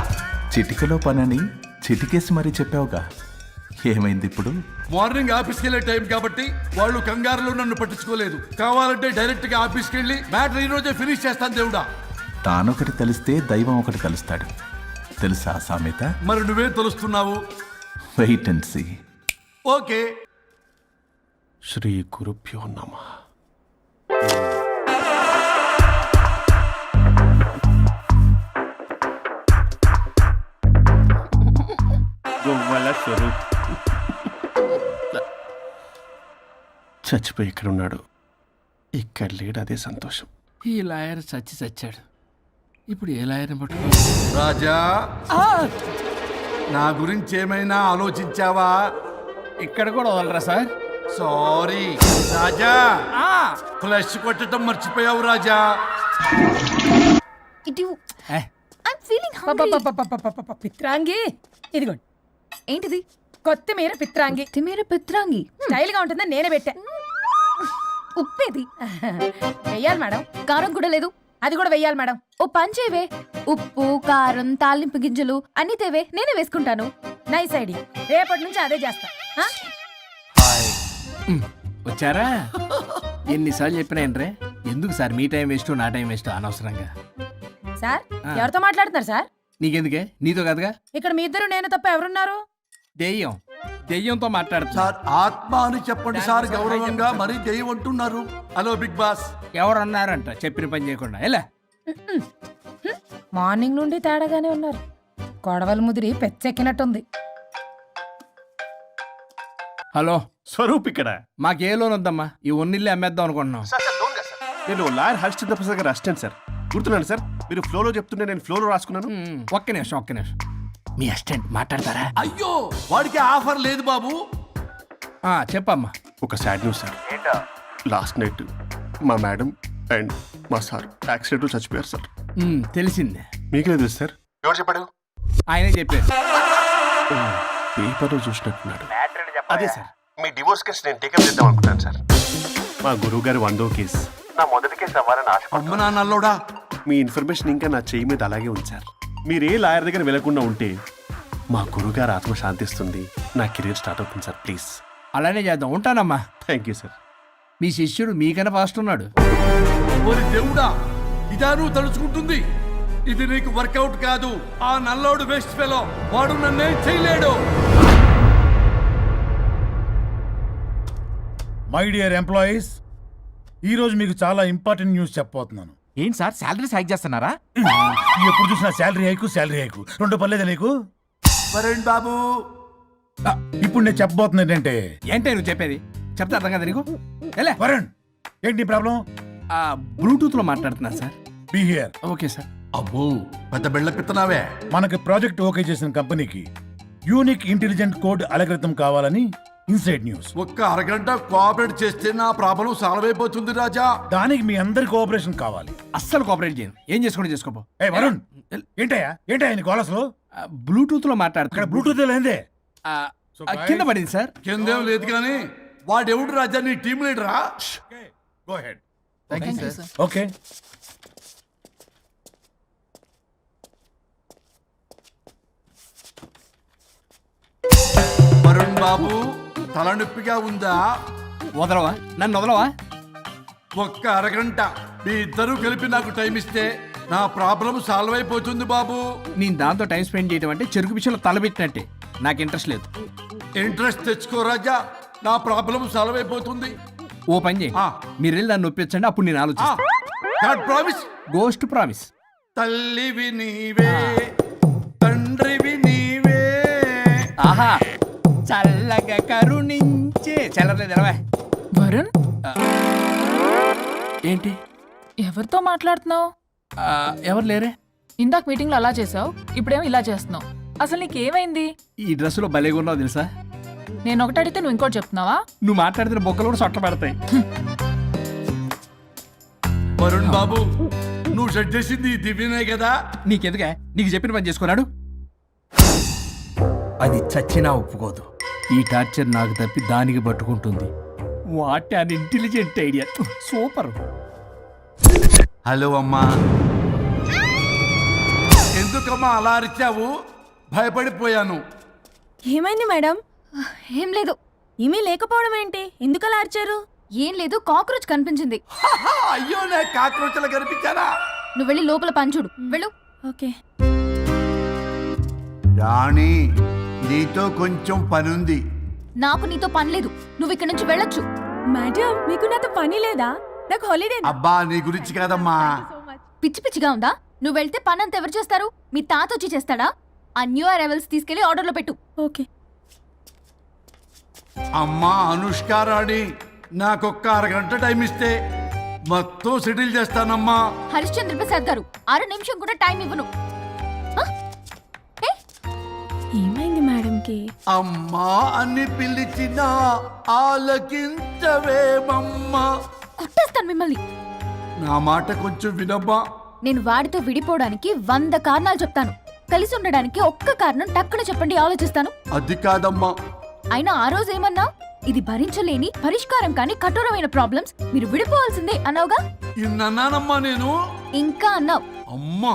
చిటికలో పనని చిటికేసి మరీ చెప్పావుగా, ఏమైంది ఇప్పుడు? మార్నింగ్ ఆఫీస్కి వెళ్ళే టైం కాబట్టి వాళ్ళు కంగారులో నన్ను పట్టించుకోలేదు. కావాలంటే డైరెక్ట్ గా ఆఫీస్కి వెళ్ళి మ్యాటర్ ఈ రోజే ఫినిష్ చేస్తాను. దేవుడా, తానొకటి తెలిస్తే దైవం ఒకటి కలుస్తాడు, తెలుసా సామెత? మరి నువ్వేం తెలుస్తున్నావు? Wait and see. ఓకే. శ్రీ గురుభ్యో నమః. గొవ్వల స్వరూప్ చచ్చిపోయి ఇక్కడ ఉన్నాడు, ఇక్కడ లేడు, అదే సంతోషం. ఈ లాయర్ చచ్చాడు. ఇప్పుడు ఏ లాయర్ని పట్టుకో? రాజా, నా గురించి ఏమైనా ఆలోచించావా? ఇక్కడ కూడా వదలరా సార్? సారీ రాజా, ఫ్లష్ కొట్టడం మర్చిపోయావు రాజా. I'm feeling hungry. పిత్రాంగి, ఇదిగోండి. ఏంటిది? కొత్తిమీర పిత్రాంగి. కొత్తిమీర పిత్రాంగి స్టైల్ గా ఉంటుందని నేనే పెట్టా. ఉప్పేది వెయ్యాలి మేడం. కారం కూడా లేదు. అది కూడా వెయ్యాలి మేడం. ఓ పంచేవే, ఉప్పు కారం తాలింపు గింజలు అన్ని తేవే, నేనే వేసుకుంటాను. Nice idea. రేపటి నుంచి అదే చేస్తా. వచ్చారా? ఎన్నిసార్లు చెప్పినా ఏంట్రే, ఎందుకు సార్ మీ టైం వేస్ట్ నా టైం వేస్ట్ అనవసరంగా? సార్, ఎవరితో మాట్లాడుతున్నారు సార్? నీకెందుకే, నీతో కదగా. ఇక్కడ మీ ఇద్దరు నేను తప్ప ఎవరున్నారు? దెయ్యంతో మాట్లాడుతా సార్, ఆత్మ అని చెప్పండి సార్, గౌరవంగా. మరీ దెయ్యం అంటున్నారు. Hello big boss. ఎవరు అన్నారంట చెప్పిన పని చేయకుండా? ఎలా మార్నింగ్ నుండి తేడాగానే ఉన్నారు. గొడవల ముదిరి పెచ్చెక్కినట్టుంది. హలో స్వరూప్ ఇక్కడ. మాకే లోన్ వద్దమ్మా, ఈ ఒన్నిల్లు అమ్మేద్దాం అనుకుంటున్నాం. నేను లాయర్ హరిశ్చంద్ర ప్రసాద్ గారు అసిస్టెంట్ సార్. గుర్తున్నాను సార్, మీరు ఫ్లోలో చెప్తుంటే నేను ఫ్లోలో రాసుకున్నాను. ఒక్క నిమిషం. మీ అసిస్టెంట్ మాట్లాడతారా? అయ్యో, వాడికి ఆఫర్ లేదు బాబు. చెప్పమ్మా. ఒక sad news sir. Last night మా మేడం అండ్ మా సార్ యాక్సిడెంట్ చచ్చిపోయారు సార్. తెలిసిందే. మీకే తెలుసు సార్. ఎవరు చెప్పాడు? ఆయనే చెప్పారు. పేపర్లో చూసినట్టున్నాడు. అదే సార్, మీ డివోర్స్ కేసు నేను టేకప్ చేద్దాం అనుకుంటాను సార్. మా గురువు గారు 100వ కేసు నా మొదటి కేసు అవ్వాలని ఆశ. అమ్మ నాన్నల్లోడా, మీ ఇన్ఫర్మేషన్ ఇంకా నా చెయ్యి మీద అలాగే ఉంది సార్. మీరు ఏ లాయర్ దగ్గర వెళ్లకుండా ఉంటే మా గురువుగారు ఆత్మ శాంతిస్తుంది, నా కెరీర్ స్టార్ట్ అవుతుంది సార్. ప్లీజ్ అలానే చేద్దాం. ఉంటానమ్మా. Thank you sir. మీ శిష్యుడు మీకన్నా ఫాస్ట్ ఉన్నాడు. ఓరి దేవుడా, ఇదా నువ్వు తలుచుకుంటుంది? ఇది నీకు వర్కౌట్ కాదు. ఆ నల్లోడు వేస్ట్ ఫెలో, వాడు నన్నేం చేయలేడు. మై డియర్ ఎంప్లాయీస్, ఈరోజు మీకు చాలా ఇంపార్టెంట్ న్యూస్ చెప్పబోతున్నాను. ఏంటి సార్, శాలరీస్ హైక్ చేస్తున్నారా? ఎప్పుడు చూసినా శాలరీ హైకు రెండు పర్లేదా నీకు? వరుణ్ బాబు, ఇప్పుడు నేను చెప్పబోతున్నా ఏంటంటే. ఏంటే నువ్వు చెప్పేది? చెప్తా అర్థం కదా నీకు? వరుణ్, ఏంటి ప్రాబ్లం? బ్లూటూత్ లో మాట్లాడుతున్నా sir. Be here. Okay sir. అబ్బో, పెద్ద బిళ్ళ పిత్తనావే. మనకి ప్రాజెక్ట్ ఓకే చేసిన కంపెనీకి యూనిక్ ఇంటెలిజెంట్ కోడ్ అలకృతం కావాలని ఇన్సైడ్ న్యూస్. ఒక్క అరగంట కోఆపరేట్ చేస్తే నా ప్రాబ్లం సాల్వ్ అయిపోతుంది రాజా. దానికి మీ అందరి కోఆపరేషన్ కావాలి. అస్సలు కోఆపరేట్ చేయను. ఏం చేసుకోండి చేసుకోపో. ఏ వరుణ్, ఏంటయ్యా నీకు అసలు? బ్లూటూత్ లో మాట్లాడుతున్నా. ఇక్కడ బ్లూటూత్ లేదే. కింద పడింది సార్. కిందేం లేదు కానీ వాడెవడు రాజా, నీ టీం లీడరా? Go ahead. Thank you sir. Okay. Varun బాబు, తలనొప్పిగా ఉందా? వదలవా? నన్ను వదలవా? ఒక్క అరగంట మీ ఇద్దరూ కలిపి నాకు టైం ఇస్తే నా ప్రాబ్లం సాల్వ్ అయిపోతుంది బాబు. నేను దాంతో టైం స్పెండ్ చేయడం అంటే చెరుకు విషయంలో తలబెట్టినట్టే. నాకు ఇంట్రెస్ట్ లేదు. ఇంట్రెస్ట్ తెచ్చుకో రాజా, నా ప్రాబ్లం సాల్వ్ అయిపోతుంది. ఓ పని చేయి, మీరు వెళ్ళి నన్ను ఒప్పించండి, అప్పుడు నేను ఆలోచిస్తాను. ప్రామిస్. Ghost promise. తల్లివి నీవే, తండ్రివి నీవే. ఆహా, చల్లగా కరుణించే చల్లలేదు ఎలవా. వరుణ్, ఏంటి ఎవరితో మాట్లాడుతున్నావు? ఎవరు లేరే? ఇందాక మీటింగ్లో అలా చేసావు, ఇప్పుడేమో ఇలా చేస్తున్నావు. అసలు నీకేమైంది? ఈ డ్రెస్సులో భలేగా ఉన్నావు తెలుసా. నేను ఒకటి అడిగితే నువ్వు ఇంకోటి చెప్తున్నావా? నువ్వు మాట్లాడితే బొక్కలు కూడా సొట్ట పెడతాయి. వరుణ్ బాబు, నువ్వు సెట్ చేసింది ఈ దివ్యనే కదా. నీకెందుకే, నీకు చెప్పిన పని చేసుకున్నాడు. అది చచ్చినా ఒప్పుకోదు. ఈ టార్చర్ నాకు తప్పి దానికి పట్టుకుంటుంది. What an intelligent idea. Super. Hello అమ్మా. ఎందుకమ్మా అలా అరిచావు? భయపడిపోయాను. ఏమైంది మేడం? ఏం లేదు. ఏమీ లేకపోవడం ఏంటి? ఎందుకలా అరిచారు? ఏం లేదు, కాక్రోచ్ కనిపించింది. అయ్యో, నా కాక్రోచ్లు కనిపించానా? నువ్వు వెళ్ళి లోపల పని చూడు, వెళ్ళు. ఓకే. రాణి, నీతో కొంచెం పనుంది. నాకు నీతో పని లేదు, నువ్వు ఇక్కడ నుంచి వెళ్ళొచ్చు. మేడం, మీకు నాతో పని లేదా? నాకు హాలిడే. అబ్బా, నీ గురించి కాదమ్మా. పిచ్చి పిచ్చిగా ఉందా? నువ్వు వెళ్తే పని అంతా ఎవరు చేస్తారు? మీ తాత వచ్చి చేస్తాడా? ఆ న్యూ అరైవల్స్ తీసుకెళ్లి ఆర్డర్లో పెట్టు. ఓకే. అమ్మా అనుష్క రాణి, నాకొక్క అరగంట టైం ఇస్తే మొత్తం సెటిల్ చేస్తానమ్మా. హరిశ్చంద్ర ప్రసాద్ గారు, 6 నిమిషం కూడా టైం ఇవ్వను. ఏమైంది మేడంకి? అమ్మా అని పిలిచిన ఆలకించవేమమ్మా. కొట్టేస్తాను మిమ్మల్ని. నా మాట కొంచెం వినమ్మా. నేను వాడితో విడిపోవడానికి 100 కారణాలు చెప్తాను. కలిసి ఉండడానికి ఒక్క కారణం టక్కున చెప్పండి, ఆలోచిస్తాను. అది కాదమ్మా. అయినా ఆ రోజు ఏమన్నా? ఇది భరించలేని, పరిష్కారం కాని కఠోరమైన ప్రాబ్లమ్స్, మీరు విడిపోవాల్సిందే అన్నావుగా. ఇన్నానమ్మా నేను. ఇంకా అన్నావు. అమ్మా,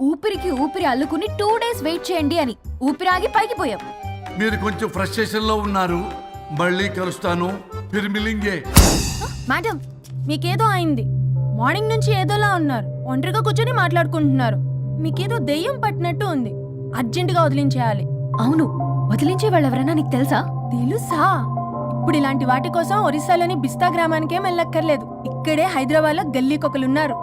ఊపిరికి ఊపిరి అల్లుకుని 2 days వెయిట్ చేయండి అని. ఊపిరాగి పైకి పోయావు. మీరు కొంచెం ఫ్రస్ట్రేషన్ లో ఉన్నారు. మళ్ళీ కలుస్తాను. ఫిర్మిలింగే. మేడం, మీకేదో అయింది. మార్నింగ్ నుంచి ఏదోలా ఉన్నారు. ఒంటరిగా కూర్చొని మాట్లాడుకుంటున్నారు. మీకేదో దెయ్యం పట్టినట్టు ఉంది. అర్జెంటుగా వదిలించేయాలి. అవును, వదిలించే వాళ్ళెవరైనా నీకు తెలుసా? తెలుసా? ఇప్పుడు ఇలాంటి వాటి కోసం ఒరిస్సాలోని బిస్తా గ్రామానికేం వెళ్ళక్కర్లేదు. ఇక్కడే హైదరాబాద్లో గల్లీకొకలున్నారు.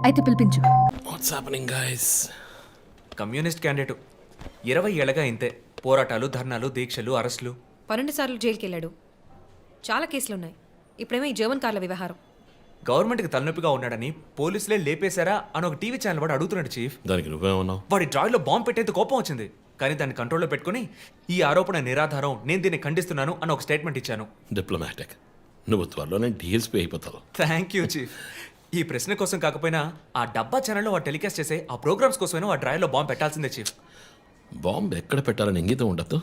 అయితే పిలిపించు. What's happening guys? Communist candidate 20 ఏళ్ళగా ఇంతే. పోరాటాలు, ధర్నాలు, దీక్షలు, అరెస్టులు. 12 సార్లు జైలుకి వెళ్ళాడు. చాలా కేసులున్నాయి. ఇప్పుడేమో ఈ జర్మన్ కార్ల వ్యవహారం. గవర్నమెంట్కి తలనొప్పిగా ఉన్నాడని పోలీసులే లేపేశారా అని ఒక టీవీ ఛానల్ వాడు అడుగుతున్నాడు చీఫ్. దానికి నువ్వేమన్నావు? వాడి డ్రాయిలో బాంబు పెట్టేందుకు కోపం వచ్చింది, కానీ దాన్ని కంట్రోల్లో పెట్టుకుని ఈ ఆరోపణ నిరాధారం, నేను దీన్ని ఖండిస్తున్నాను అని ఒక స్టేట్మెంట్ ఇచ్చాను. డిప్లొమాటిక్. నువ్వు త్వరలోనే డీఎల్స్పీ అయిపోతావు. Thank you chief. ఈ ప్రశ్న కోసం కాకపోయినా ఆ డబ్బా ఛానల్లో వాడు టెలికాస్ట్ చేసే ఆ ప్రోగ్రామ్స్ కోసమైనా ఆ డ్రాయిలో బాంబు పెట్టాల్సిందే చీఫ్. బాంబు ఎక్కడ పెట్టాలని ఇంగితం ఉండదు.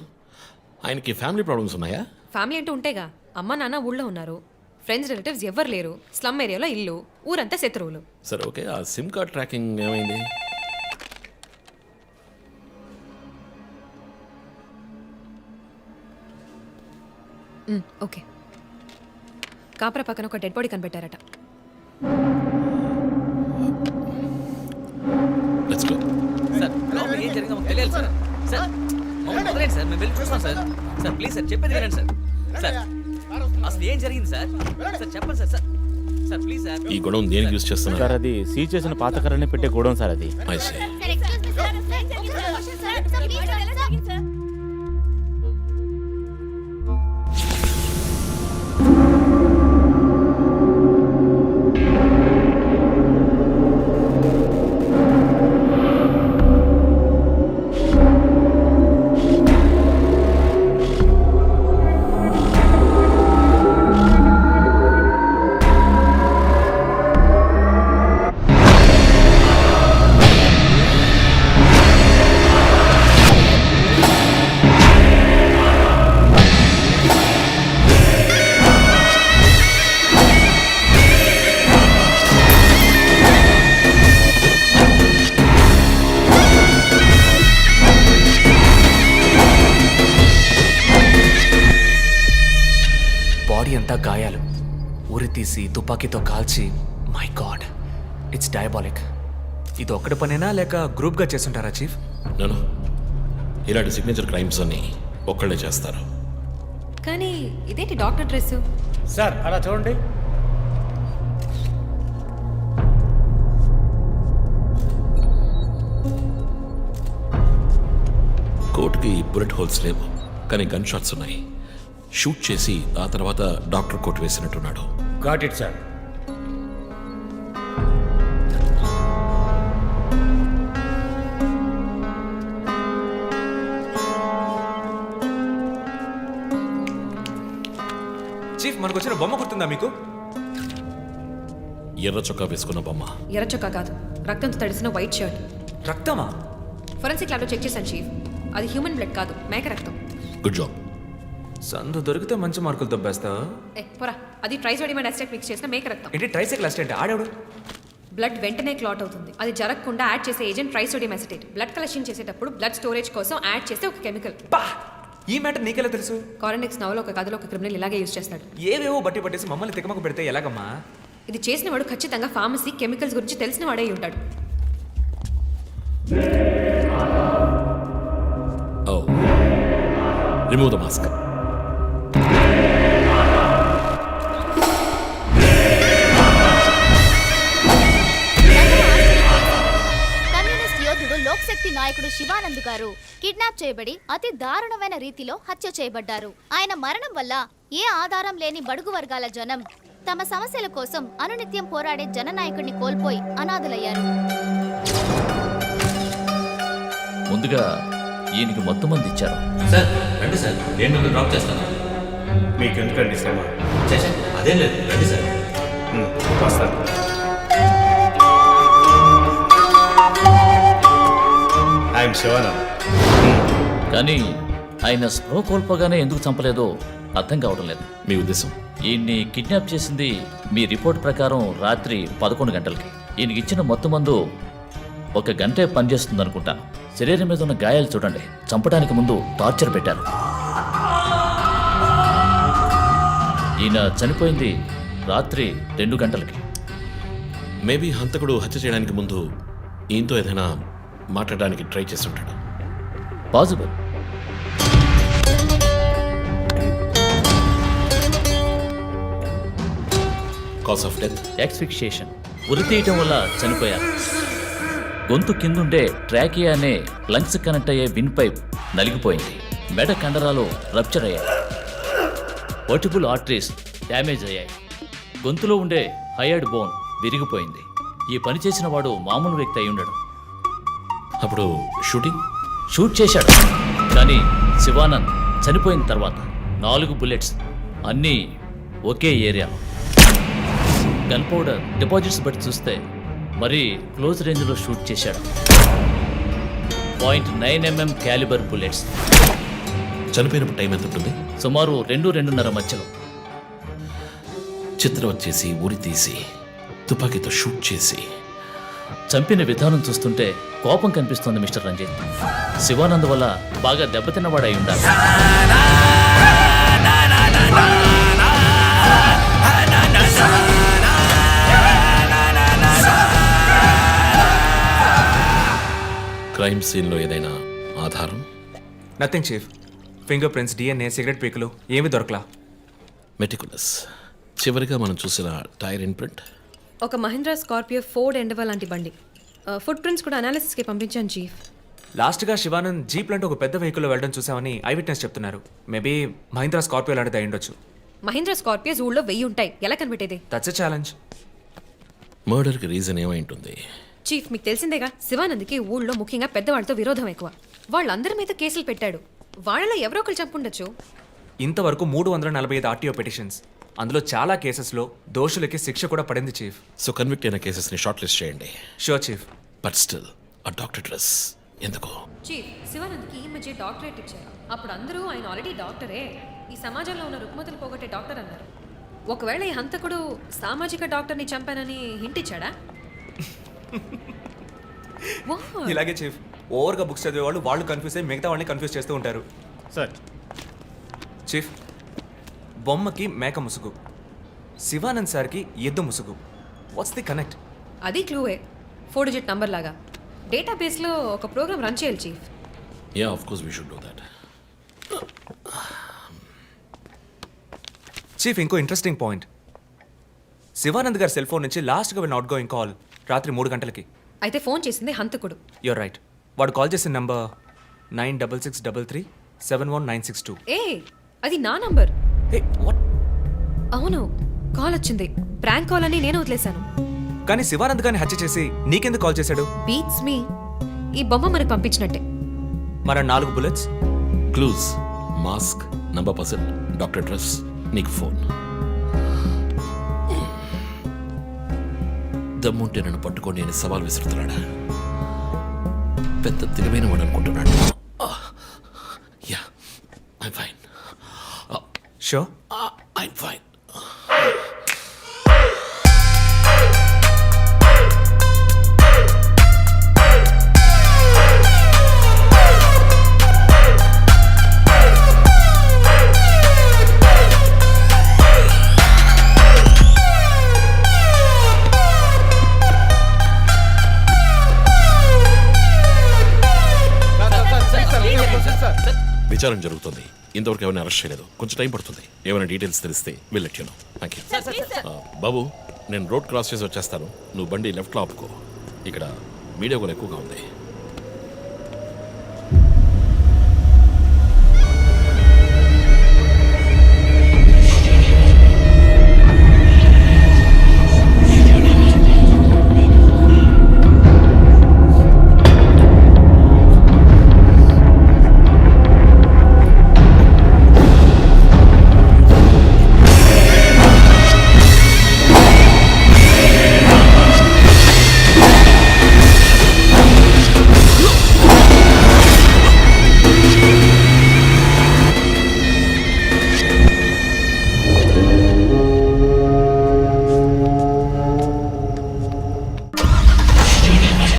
ఆయనకి ఫ్యామిలీ ప్రాబ్లమ్స్ ఉన్నాయా? ఫ్యామిలీ అంటూ ఉంటేగా. అమ్మ నాన్న ఊళ్ళో ఉన్నారు. ఫ్రెండ్స్ రిలేటివ్స్ ఎవ్వరు లేరు. స్లమ్ ఏరియాలో ఇల్లు, ఊరంతా శత్రువులు. సరే ఓకే, ఆ సిమ్ కార్డ్ ట్రాకింగ్ ఏమైంది? ఓకే. కాపరా పక్కన ఒక డెడ్ బాడీ కనిపెట్టారట. Let's go. సార్, లోపల ఏం జరిగిందో మాకు తెలియాలి సార్. సార్, మమ్మల్ని వదిలేండి సార్, మేము వెళ్ళి చూస్తాం సార్. సార్ ప్లీజ్ సార్, చెప్పేది వినండి సార్. సార్, అసలు ఏం జరిగింది సార్? సార్ చెప్పండి సార్. Sir please sir. ఈ గొడవ దేనికి యూస్ చేస్తున్నారు? సార్ అది సీజ్ చేసిన పాత కర్రని పెట్టే గోడం సార్ అది. I see. బాడీ అంతా గాయాలు, ఉరి తీసి తుపాకీతో కాల్చి, మై గాడ్, ఇట్స్ డయాబాలిక్. ఇది ఒక్కడి పనేనా లేక గ్రూప్గా చేస్తుంటారా చీఫ్? నేను ఇలాంటి సిగ్నేచర్ క్రైమ్స్ అన్ని ఒక్కళ్ళే చేస్తారు. కానీ ఇదేంటి డాక్టర్ డ్రెస్? సార్ అలా చూడండి. కోట్కి బుల్లెట్ హోల్స్ లేవు, కానీ గన్ షాట్స్ ఉన్నాయి. షూట్ చేసి ఆ తర్వాత డాక్టర్ కోట్ వేసినట్టున్నాడు. Got it sir. చీఫ్, మనకు వచ్చిన బొమ్మ గుర్తుందా మీకు? ఎర్ర చొక్కా వేసుకున్న బొమ్మ. ఎర్ర చొక్కా కాదు, రక్తంతో తడిసిన వైట్ షర్ట్. రక్తమా? ఫోరెన్సిక్ ల్యాబ్లో చెక్ చేశాను చీఫ్. అది హ్యూమన్ బ్లడ్ కాదు, మేక రక్తం. Good job. సందు దొరికితే మంచి మార్కులు దొబ్బేస్తావా? పోరా, అది ట్రైసోడియం అసిటేట్ మిక్స్ చేసిన మేక రక్తం. ఏంటి ట్రైసైకిల్ అసిస్టెంట్? ఆడాడు. బ్లడ్ వెంటనే క్లాట్ అవుతుంది. అది జరగకుండా యాడ్ చేసే agent trisodium acetate. Blood collection చేసేటప్పుడు బ్లడ్ స్టోరేజ్ కోసం యాడ్ చేసే ఒక కెమికల్. ఈ మ్యాటర్ నీకెలా తెలుసు? కారెండెక్స్ నవలో ఒక కథలో ఒక క్రిమినల్ ఇలాగే యూజ్ చేస్తాడు. ఏవేవో బట్టి పట్టేసి మమ్మల్ని తికమక పెడితే ఎలాగమ్మా? ఇది చేసిన వాడు ఖచ్చితంగా ఫార్మసీ కెమికల్స్ గురించి తెలిసిన వాడే ఉంటాడు. Oh. Remove the mask. Communist యోధుడు లోక్శక్తి నాయకుడు శివానంద్ గారు కిడ్నాప్ చేయబడి అతి దారుణమైన రీతిలో హత్య చేయబడ్డారు. ఆయన మరణం వల్ల ఏ ఆధారం లేని బడుగు వర్గాల జనం తమ సమస్యల కోసం అనునిత్యం పోరాడే జననాయకుడిని కోల్పోయి అనాథులయ్యారు. ముందుగా ఈయనకి మొత్తం మంది ఇచ్చారు. సార్ రండి సార్, నేను మిమ్మల్ని డ్రాప్ చేస్తాను. మీకు ఎందుకండి శ్రమ? అదేం లేదు, రండి సార్. వస్తాను. ఐఎమ్ శివానంద్. కానీ ఆయన స్పృహ కోల్పోగానే ఎందుకు చంపలేదో అర్థం కావడం లేదు. మీ ఉద్దేశం? ఈయన్ని కిడ్నాప్ చేసింది మీ రిపోర్ట్ ప్రకారం రాత్రి 11 గంటలకి. ఈయనకి ఇచ్చిన మొత్తం మందు 1 గంటే పనిచేస్తుంది అనుకుంటాను. శరీరం మీద ఉన్న గాయాలు చూడండి. చంపడానికి ముందు టార్చర్ పెట్టారు. ఈయన చనిపోయింది రాత్రి 2 గంటలకి. మేబీ హంతకుడు హత్య చేయడానికి ముందు ఈయనతో ఏదైనా మాట్లాడడానికి ట్రై చేసి ఉంటాడు. Possible. Cause of death? Asphyxiation. ఉరి తీయటం వల్ల చనిపోయారు. గొంతు కిందుండే ట్రాకియా అనే లంగ్స్ కనెక్ట్ అయ్యే విన్ పైప్ నలిగిపోయింది. మెడ కండరాలు రప్చర్ అయ్యాయి. వర్టిబుల్ ఆర్టరీస్ డ్యామేజ్ అయ్యాయి. గొంతులో ఉండే హయర్డ్ బోన్ విరిగిపోయింది. ఈ పని చేసిన వాడు మామూలు వ్యక్తి అయి ఉండడు. అప్పుడు షూట్ చేశాడు. కానీ శివానంద్ చనిపోయిన తర్వాత 4 బుల్లెట్స్, అన్నీ ఒకే ఏరియాలో. గన్ పౌడర్ డిపాజిట్స్ బట్టి చూస్తే మరీ క్లోజ్ రేంజ్లో షూట్ చేశాడు. 0.9 mm క్యాలిబర్ బుల్లెట్స్. చనిపోయినప్పుడు టైం ఎంత ఉంటుంది? సుమారు 2-2:30 మధ్యలో. చిత్రం వచ్చేసి ఉరి తీసి తుపాకీతో షూట్ చేసి చంపిన విధానం చూస్తుంటే కోపం కనిపిస్తోంది మిస్టర్ రంజిత్. శివానంద్ వల్ల బాగా దెబ్బతిన్నవాడై ఉండాలి. క్రైమ్ సీన్లో ఏదైనా ఆధారం? Nothing chief. Finger prints, DNA, cigarette పీకులు ఏమి దొరకలా. మెటికులస్. చివరిగా మనం చూసిన టైర్ ఇంప్రింట్? ఒక మహీంద్రా స్కార్పియో ఫోర్డ్ ఎండవా లాంటి బండి. ఫుట్ ప్రింట్స్ కూడా అనాలిసిస్కి పంపించాను చీఫ్. లాస్ట్గా శివానంద్ జీప్ లాంటి ఒక పెద్ద వెహికల్లో వెళ్ళడం చూసామని ఐ విట్నెస్ చెప్తున్నారు. మేబీ మహీంద్రా స్కార్పియో లాంటిది అయి ఉండొచ్చు. మహీంద్రా స్కార్పియోస్ ఊళ్ళో 1000 ఉంటాయి. ఎలా కనిపెట్టేది? That's a challenge. మర్డర్కి రీజన్ ఏమై ఉంటుంది? చీఫ్, మీకు తెలిసిందేగా, శివానంద్కి ఊళ్ళో ముఖ్యంగా పెద్దవాళ్ళతో విరోధం ఎక్కువ. వాళ్ళందరి మీద కేసులు పెట్టాడు. వాళ్ళలో ఎవరో ఒకరు చంపుండొచ్చు. ఇంతవరకు 345 RTO పిటిషన్స్. అందులో చాలా కేసెస్లో దోషులకి శిక్ష కూడా పడింది చీఫ్. సో కన్విక్ట్ అయిన కేసెస్ని షార్ట్ లిస్ట్ చేయండి. Sure chief. బట్ స్టిల్ ఆ డాక్టర్ డ్రెస్ ఎందుకు? చీఫ్, శివానంద్కి ఈ మధ్య డాక్టరేట్ ఇచ్చారు. అప్పుడు అందరూ ఆయన ఆల్రెడీ డాక్టరే, ఈ సమాజంలో ఉన్న రుగ్మతలు పోగొట్టే డాక్టర్ అన్నారు. ఒకవేళ ఈ హంతకుడు సామాజిక డాక్టర్ని చంపానని హింట్ ఇచ్చాడా? ఇలాగే చీఫ్, ఓవర్గా బుక్స్ చదివే వాళ్ళు కన్ఫ్యూజ్ అయ్యి మిగతా వాళ్ళని కన్ఫ్యూజ్ చేస్తూ ఉంటారు. సార్, చీఫ్, బొమ్మకి మేక ముసుగు, శివానంద్ సార్కి ఎద్దు ముసుగు. What's the connect? అది క్లూవే, 4 డిజిట్ నంబర్ లాగా. డేటాబేస్లో ఒక ప్రోగ్రామ్ రన్ చేయాలి chief. Yeah of course we should do that. Chief, ఇంకో ఇంట్రెస్టింగ్ పాయింట్. శివానంద్ గారి సెల్ ఫోన్ నుంచి లాస్ట్గా వెళ్ళిన అవుట్ గోయింగ్ కాల్ రాత్రి 3 గంటలకి. అయితే ఫోన్ చేసింది హంతకుడు. You're right. వాడు కాల్ చేసిన నంబర్ 9663371962. ఏ అది నా నంబర్. A what? అవును, కాల్ వచ్చింది. ప్రాంక్ కాల్ అని నేను వదిలేశాను. కానీ శివానంద్ గారిని హత్య చేసి నీకెందుకు కాల్ చేశాడు? బీట్స్ మీ. ఈ బొమ్మ మనకు పంపించినట్టే. మన 4 bullets, clues, mask, number person, doctor dress, నీకు ఫోన్. దమ్ముంటే నన్ను పట్టుకొని నేను సవాల్ విసురుతున్నాడా? పెద్ద దిగమైన వాడు అనుకుంటున్నాడు. Yeah I'm fine. Show I'm fine. విచారణ జరుగుతుంది. ఇంతవరకు ఎవరిని అరెస్ట్ చేయలేదు. కొంచెం టైం పడుతుంది. ఏమైనా డీటెయిల్స్ తెలిస్తే వెళ్ళట్ యు నో. Thank you. బాబు, నేను రోడ్ క్రాస్ చేసి వచ్చేస్తాను. నువ్వు బండి లెఫ్ట్లో ఆపుకో. ఇక్కడ మీడియా కూడా ఎక్కువగా ఉంది.